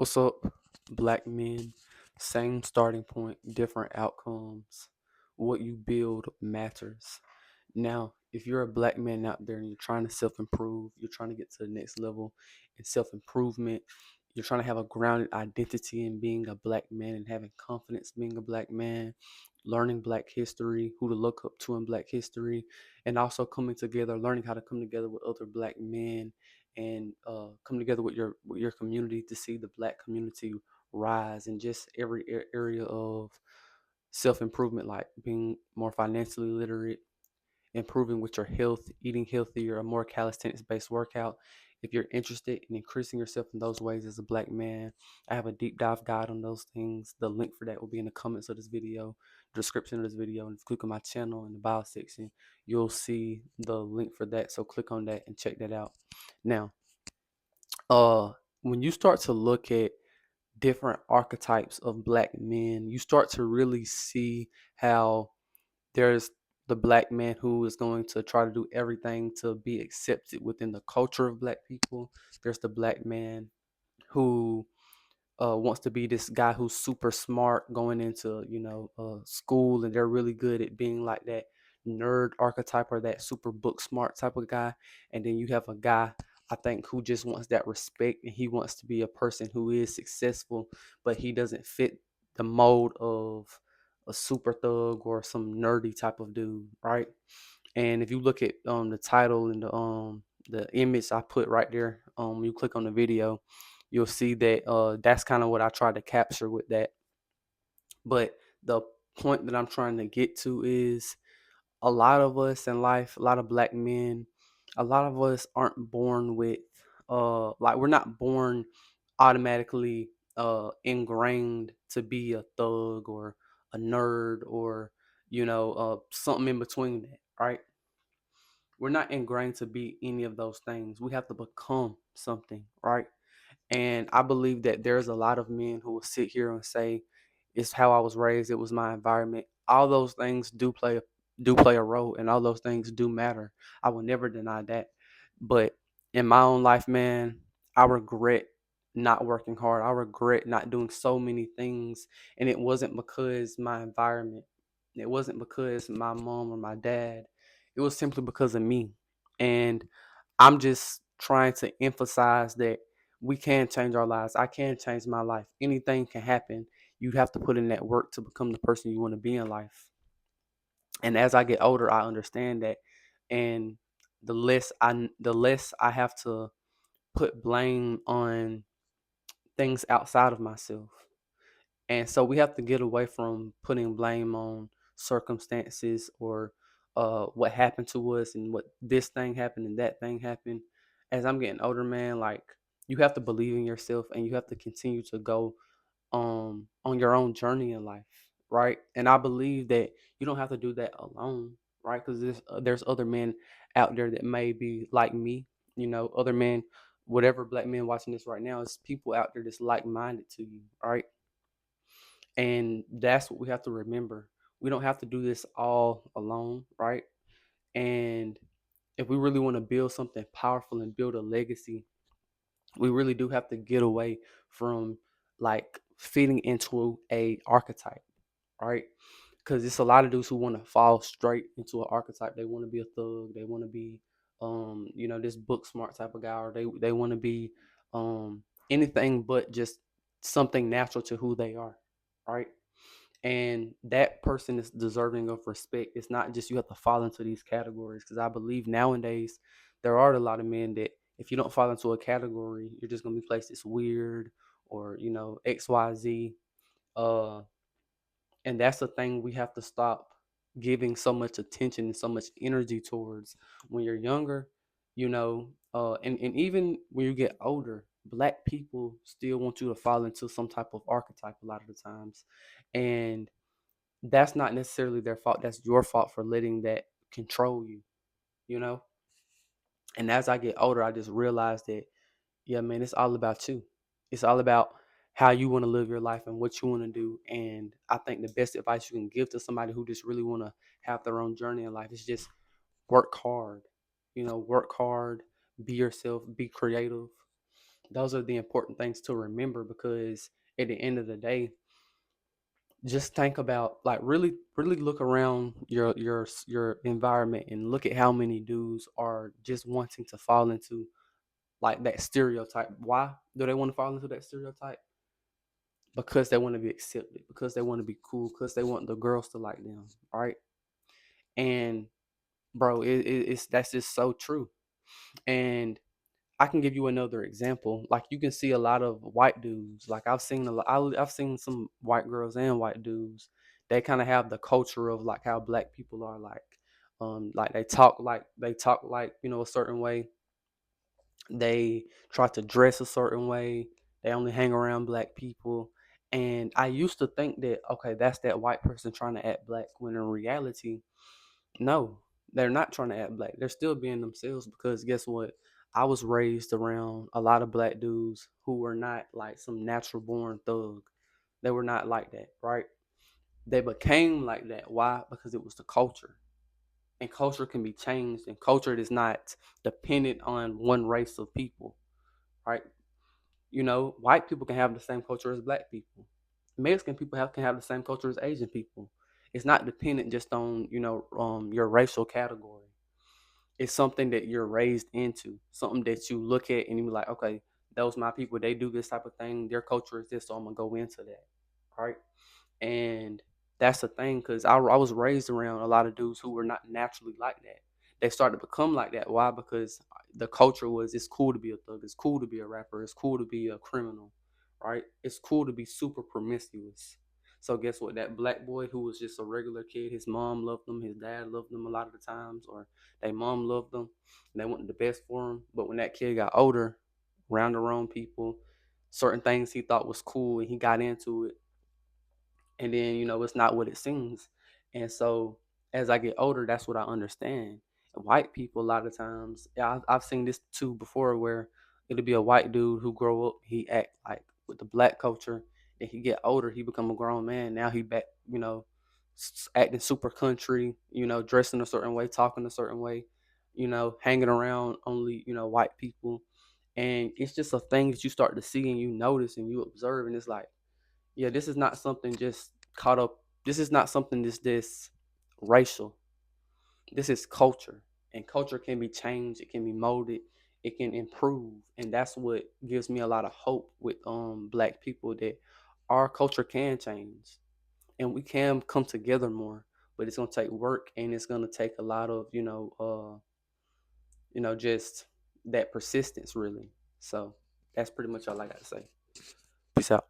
What's up, black men? Same starting point, different outcomes. What you build matters. Now, if you're a black man out there and you're trying to self improve, you're trying to get to the next level in self improvement, you're trying to have a grounded identity in being a black man and having confidence being a black man, learning black history, who to look up to in black history, and also coming together, learning how to come together with other black men and come together with your community to see the black community rise in just every area of self improvement, like being more financially literate, improving with your health, eating healthier, a more calisthenics based workout. If you're interested in increasing yourself in those ways as a black man, I have a deep dive guide on those things. The link for that will be in the comments of this video, description of this video, and if you click on my channel in the bio section, you'll see the link for that. So click on that and check that out. Now, uh, when you start to look at different archetypes of black men, you start to really see how there's the black man who is going to try to do everything to be accepted within the culture of black people. There's the black man who wants to be this guy who's super smart going into school, and they're really good at being like that nerd archetype or that super book smart type of guy. And then you have a guy, I think, who just wants that respect, and he wants to be a person who is successful, but he doesn't fit the mold of a super thug or some nerdy type of dude, right? And if you look at the title and the image I put right there, you click on the video, you'll see that that's kind of what I tried to capture with that. But the point that I'm trying to get to is a lot of us in life, a lot of black men, a lot of us aren't born with like we're not born automatically ingrained to be a thug or a nerd or something in between that, right? We're not ingrained to be any of those things. We have to become something, right? And I believe that there's a lot of men who will sit here and say, "It's how I was raised. It was my environment." All those things do play a role, and all those things do matter. I will never deny that. But in my own life, man, I regret not working hard. I regret not doing so many things, and it wasn't because my environment. It wasn't because my mom or my dad. It was simply because of me. And I'm just trying to emphasize that we can change our lives. I can change my life. Anything can happen. You have to put in that work to become the person you want to be in life. And as I get older, I understand that. And the less I have to put blame on things outside of myself. And so we have to get away from putting blame on circumstances or what happened to us and what this thing happened and that thing happened. As I'm getting older, man, like you have to believe in yourself and you have to continue to go on your own journey in life, right? And I believe that you don't have to do that alone, right? Because there's other men out there that may be like me, other men, whatever black men watching this right now, is people out there that's like minded to you, right? And that's what we have to remember. We don't have to do this all alone, right? And if we really want to build something powerful and build a legacy, we really do have to get away from like fitting into a archetype, right? Because it's a lot of dudes who want to fall straight into an archetype. They want to be a thug. They want to be, this book smart type of guy, or they want to be anything but just something natural to who they are, right? And that person is deserving of respect. It's not just you have to fall into these categories, because I believe nowadays there are a lot of men that if you don't fall into a category, you're just gonna be placed as weird or XYZ. Uh, and that's the thing we have to stop giving so much attention and so much energy towards when you're younger. And even when you get older, black people still want you to fall into some type of archetype a lot of the times, and that's not necessarily their fault. That's your fault for letting that control you, you know? And as I get older, I just realized that, yeah, man, it's all about you. It's all about how you want to live your life and what you want to do. And I think the best advice you can give to somebody who just really want to have their own journey in life is just work hard. Work hard, be yourself, be creative, Those are the important things to remember, because at the end of the day, just think about, like, really look around your environment and look at how many dudes are just wanting to fall into like that stereotype. Why do they want to fall into that stereotype? Because they want to be accepted, because they want to be cool, because they want the girls to like them, right? And bro, it's that's just so true. And I can give you another example. Like, you can see a lot of white dudes. Like, I've seen a lot. I've seen some white girls and white dudes. They kind of have the culture of like how black people are. Like they talk like a certain way. They try to dress a certain way. They only hang around black people. And I used to think that, okay, that's that white person trying to act black, when in reality, no, they're not trying to act black. They're still being themselves, because guess what? I was raised around a lot of black dudes who were not like some natural born thug. They were not like that, right? They became like that. Why? Because it was the culture. And culture can be changed, and culture is not dependent on one race of people, right? White people can have the same culture as black people. Mexican people can have the same culture as Asian people. It's not dependent just on your racial category. It's something that you're raised into, something that you look at and you be like, okay, those my people. They do this type of thing. Their culture is this, so I'm gonna go into that, right? And that's the thing, because I was raised around a lot of dudes who were not naturally like that. They started to become like that. Why? Because the culture was, it's cool to be a thug, it's cool to be a rapper, it's cool to be a criminal, right? It's cool to be super promiscuous. So guess what? That black boy who was just a regular kid, his mom loved him, his dad loved him a lot of the times, or their mom loved them, and they wanted the best for him. But when that kid got older, around the wrong people, certain things he thought was cool, and he got into it, and then it's not what it seems. And so as I get older, that's what I understand. White people, a lot of times, yeah, I've seen this too before, where it'll be a white dude who grow up, he act like with the black culture, and he get older, he become a grown man, now he back, acting super country, dressing a certain way, talking a certain way, hanging around only white people. And it's just a thing that you start to see and you notice and you observe, and it's like, yeah, this is not something just caught up. This is not something that's this racial. This is culture, and culture can be changed. It can be molded. It can improve, and that's what gives me a lot of hope with black people, that our culture can change, and we can come together more. But it's gonna take work, and it's gonna take a lot of just that persistence, really. So that's pretty much all I got to say. Peace out.